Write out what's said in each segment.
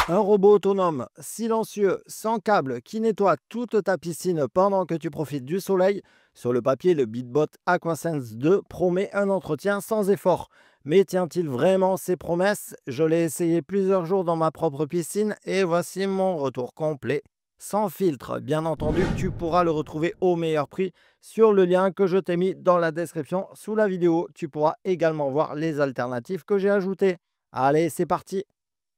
Un robot autonome, silencieux, sans câble, qui nettoie toute ta piscine pendant que tu profites du soleil. Sur le papier, le BeatBot AquaSense 2 promet un entretien sans effort. Mais tient-il vraiment ses promesses? Je l'ai essayé plusieurs jours dans ma propre piscine et voici mon retour complet. Sans filtre, bien entendu, tu pourras le retrouver au meilleur prix sur le lien que je t'ai mis dans la description sous la vidéo. Tu pourras également voir les alternatives que j'ai ajoutées. Allez, c'est parti!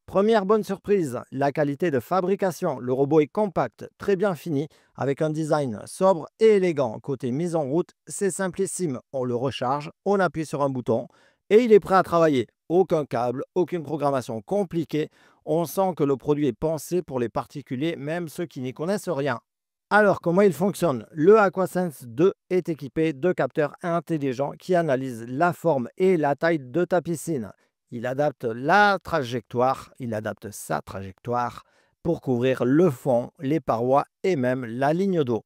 Première bonne surprise, la qualité de fabrication. Le robot est compact, très bien fini, avec un design sobre et élégant. Côté mise en route, c'est simplissime. On le recharge, on appuie sur un bouton et il est prêt à travailler. Aucun câble, aucune programmation compliquée. On sent que le produit est pensé pour les particuliers, même ceux qui n'y connaissent rien. Alors, comment il fonctionne? Le AquaSense 2 est équipé de capteurs intelligents qui analysent la forme et la taille de ta piscine. Il adapte sa trajectoire pour couvrir le fond, les parois et même la ligne d'eau.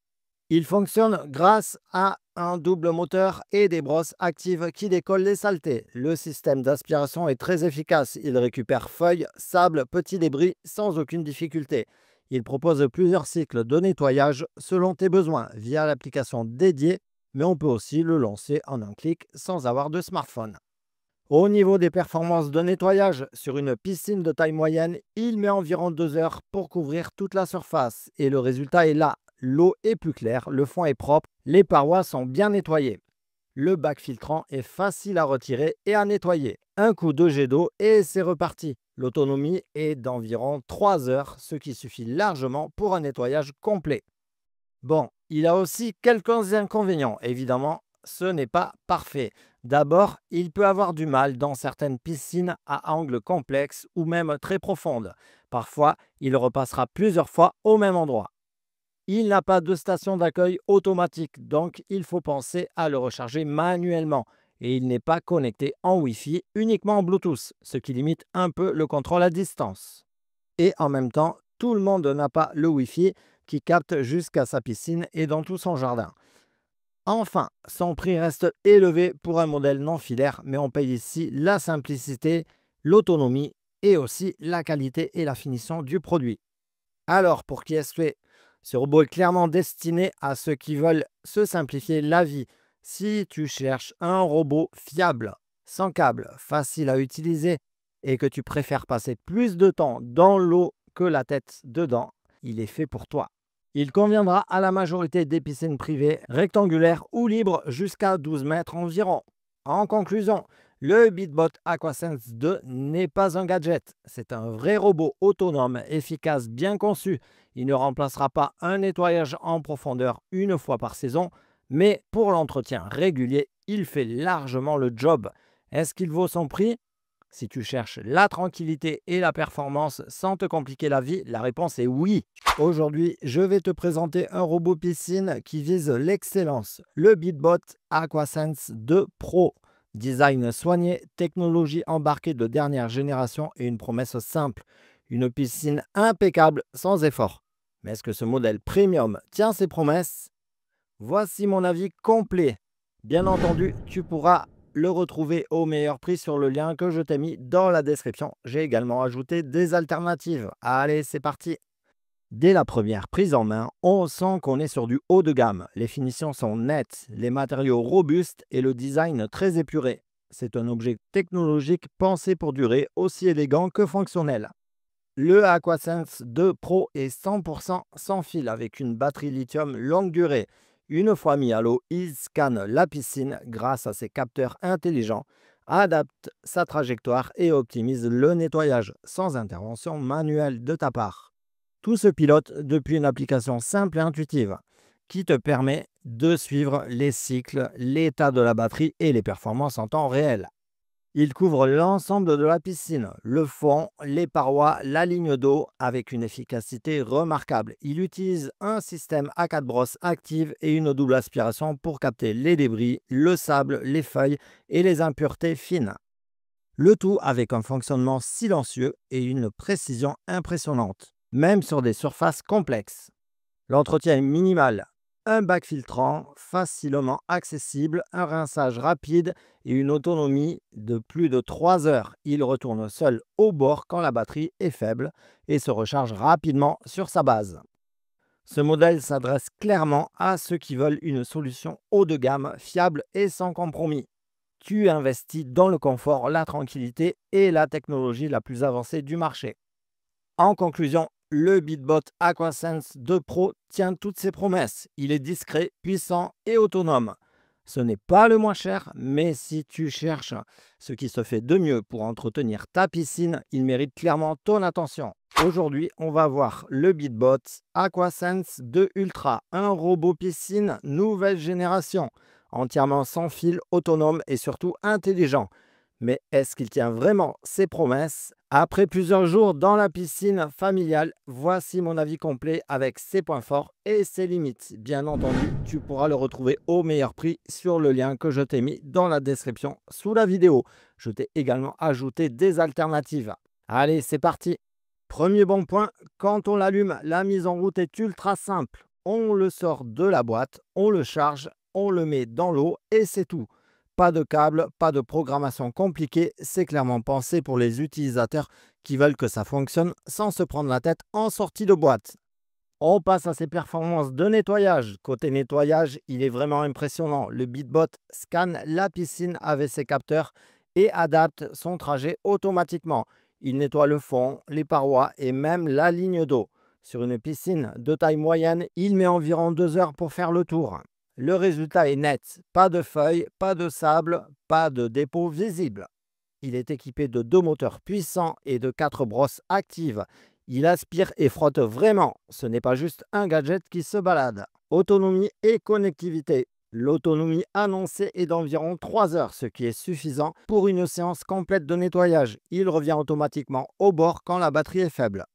Il fonctionne grâce à un double moteur et des brosses actives qui décollent les saletés. Le système d'aspiration est très efficace. Il récupère feuilles, sable, petits débris sans aucune difficulté. Il propose plusieurs cycles de nettoyage selon tes besoins via l'application dédiée, mais on peut aussi le lancer en un clic sans avoir de smartphone. Au niveau des performances de nettoyage, sur une piscine de taille moyenne, il met environ 2 heures pour couvrir toute la surface. Et le résultat est là. L'eau est plus claire, le fond est propre, les parois sont bien nettoyées. Le bac filtrant est facile à retirer et à nettoyer. Un coup de jet d'eau et c'est reparti. L'autonomie est d'environ 3 heures, ce qui suffit largement pour un nettoyage complet. Bon, il a aussi quelques inconvénients. Évidemment, ce n'est pas parfait. D'abord, il peut avoir du mal dans certaines piscines à angles complexes ou même très profondes. Parfois, il repassera plusieurs fois au même endroit. Il n'a pas de station d'accueil automatique, donc il faut penser à le recharger manuellement. Et il n'est pas connecté en Wi-Fi, uniquement en Bluetooth, ce qui limite un peu le contrôle à distance. Et en même temps, tout le monde n'a pas le Wi-Fi qui capte jusqu'à sa piscine et dans tout son jardin. Enfin, son prix reste élevé pour un modèle non filaire, mais on paye ici la simplicité, l'autonomie et aussi la qualité et la finition du produit. Alors, pour qui est-ce fait? Ce robot est clairement destiné à ceux qui veulent se simplifier la vie. Si tu cherches un robot fiable, sans câble, facile à utiliser et que tu préfères passer plus de temps dans l'eau que la tête dedans, il est fait pour toi. Il conviendra à la majorité des piscines privées, rectangulaires ou libres jusqu'à 12 mètres environ. En conclusion, le BeatBot AquaSense 2 n'est pas un gadget, c'est un vrai robot autonome, efficace, bien conçu. Il ne remplacera pas un nettoyage en profondeur une fois par saison, mais pour l'entretien régulier, il fait largement le job. Est-ce qu'il vaut son prix? Si tu cherches la tranquillité et la performance sans te compliquer la vie, la réponse est oui. Aujourd'hui, je vais te présenter un robot piscine qui vise l'excellence, le BeatBot AquaSense 2 Pro. Design soigné, technologie embarquée de dernière génération et une promesse simple. Une piscine impeccable sans effort. Mais est-ce que ce modèle premium tient ses promesses? Voici mon avis complet. Bien entendu, tu pourras le retrouver au meilleur prix sur le lien que je t'ai mis dans la description. J'ai également ajouté des alternatives. Allez, c'est parti! Dès la première prise en main, on sent qu'on est sur du haut de gamme. Les finitions sont nettes, les matériaux robustes et le design très épuré. C'est un objet technologique pensé pour durer, aussi élégant que fonctionnel. Le AquaSense 2 Pro est 100% sans fil avec une batterie lithium longue durée. Une fois mis à l'eau, il scanne la piscine grâce à ses capteurs intelligents, adapte sa trajectoire et optimise le nettoyage sans intervention manuelle de ta part. Tout se pilote depuis une application simple et intuitive qui te permet de suivre les cycles, l'état de la batterie et les performances en temps réel. Il couvre l'ensemble de la piscine, le fond, les parois, la ligne d'eau avec une efficacité remarquable. Il utilise un système à 4 brosses actives et une double aspiration pour capter les débris, le sable, les feuilles et les impuretés fines. Le tout avec un fonctionnement silencieux et une précision impressionnante, même sur des surfaces complexes. L'entretien est minimal. Un bac filtrant facilement accessible, un rinçage rapide et une autonomie de plus de 3 heures. Il retourne seul au bord quand la batterie est faible et se recharge rapidement sur sa base. Ce modèle s'adresse clairement à ceux qui veulent une solution haut de gamme, fiable et sans compromis. Tu investis dans le confort, la tranquillité et la technologie la plus avancée du marché. En conclusion, le BeatBot AquaSense 2 Pro tient toutes ses promesses. Il est discret, puissant et autonome. Ce n'est pas le moins cher, mais si tu cherches ce qui se fait de mieux pour entretenir ta piscine, il mérite clairement ton attention. Aujourd'hui, on va voir le BeatBot AquaSense 2 Ultra, un robot piscine nouvelle génération, entièrement sans fil, autonome et surtout intelligent. Mais est-ce qu'il tient vraiment ses promesses? Après plusieurs jours dans la piscine familiale, voici mon avis complet avec ses points forts et ses limites. Bien entendu, tu pourras le retrouver au meilleur prix sur le lien que je t'ai mis dans la description sous la vidéo. Je t'ai également ajouté des alternatives. Allez, c'est parti! Premier bon point, quand on l'allume, la mise en route est ultra simple. On le sort de la boîte, on le charge, on le met dans l'eau et c'est tout. Pas de câble, pas de programmation compliquée, c'est clairement pensé pour les utilisateurs qui veulent que ça fonctionne sans se prendre la tête en sortie de boîte. On passe à ses performances de nettoyage. Côté nettoyage, il est vraiment impressionnant. Le BeatBot scanne la piscine avec ses capteurs et adapte son trajet automatiquement. Il nettoie le fond, les parois et même la ligne d'eau. Sur une piscine de taille moyenne, il met environ 2 heures pour faire le tour. Le résultat est net. Pas de feuilles, pas de sable, pas de dépôt visible. Il est équipé de 2 moteurs puissants et de 4 brosses actives. Il aspire et frotte vraiment. Ce n'est pas juste un gadget qui se balade. Autonomie et connectivité. L'autonomie annoncée est d'environ 3 heures, ce qui est suffisant pour une séance complète de nettoyage. Il revient automatiquement au bord quand la batterie est faible.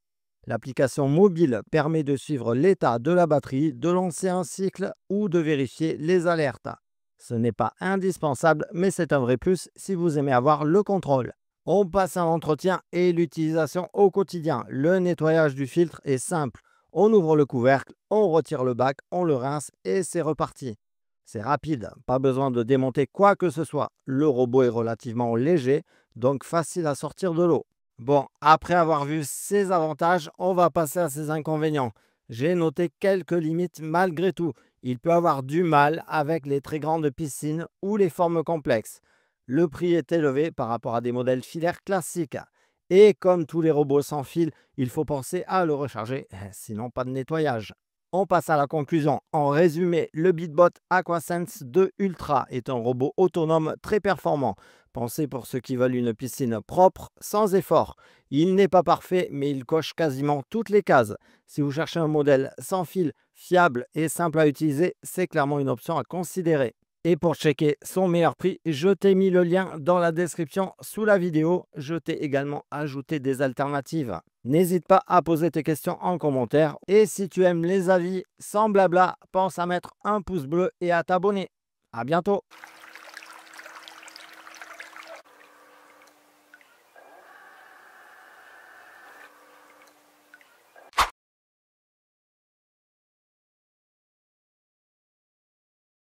L'application mobile permet de suivre l'état de la batterie, de lancer un cycle ou de vérifier les alertes. Ce n'est pas indispensable, mais c'est un vrai plus si vous aimez avoir le contrôle. On passe à l'entretien et l'utilisation au quotidien. Le nettoyage du filtre est simple. On ouvre le couvercle, on retire le bac, on le rince et c'est reparti. C'est rapide, pas besoin de démonter quoi que ce soit. Le robot est relativement léger, donc facile à sortir de l'eau. Bon, après avoir vu ses avantages, on va passer à ses inconvénients. J'ai noté quelques limites malgré tout. Il peut avoir du mal avec les très grandes piscines ou les formes complexes. Le prix est élevé par rapport à des modèles filaires classiques. Et comme tous les robots sans fil, il faut penser à le recharger, sinon pas de nettoyage. On passe à la conclusion. En résumé, le BeatBot AquaSense 2 Ultra est un robot autonome très performant, pensé pour ceux qui veulent une piscine propre, sans effort. Il n'est pas parfait, mais il coche quasiment toutes les cases. Si vous cherchez un modèle sans fil, fiable et simple à utiliser, c'est clairement une option à considérer. Et pour checker son meilleur prix, je t'ai mis le lien dans la description sous la vidéo. Je t'ai également ajouté des alternatives. N'hésite pas à poser tes questions en commentaire. Et si tu aimes les avis sans blabla, pense à mettre un pouce bleu et à t'abonner. À bientôt!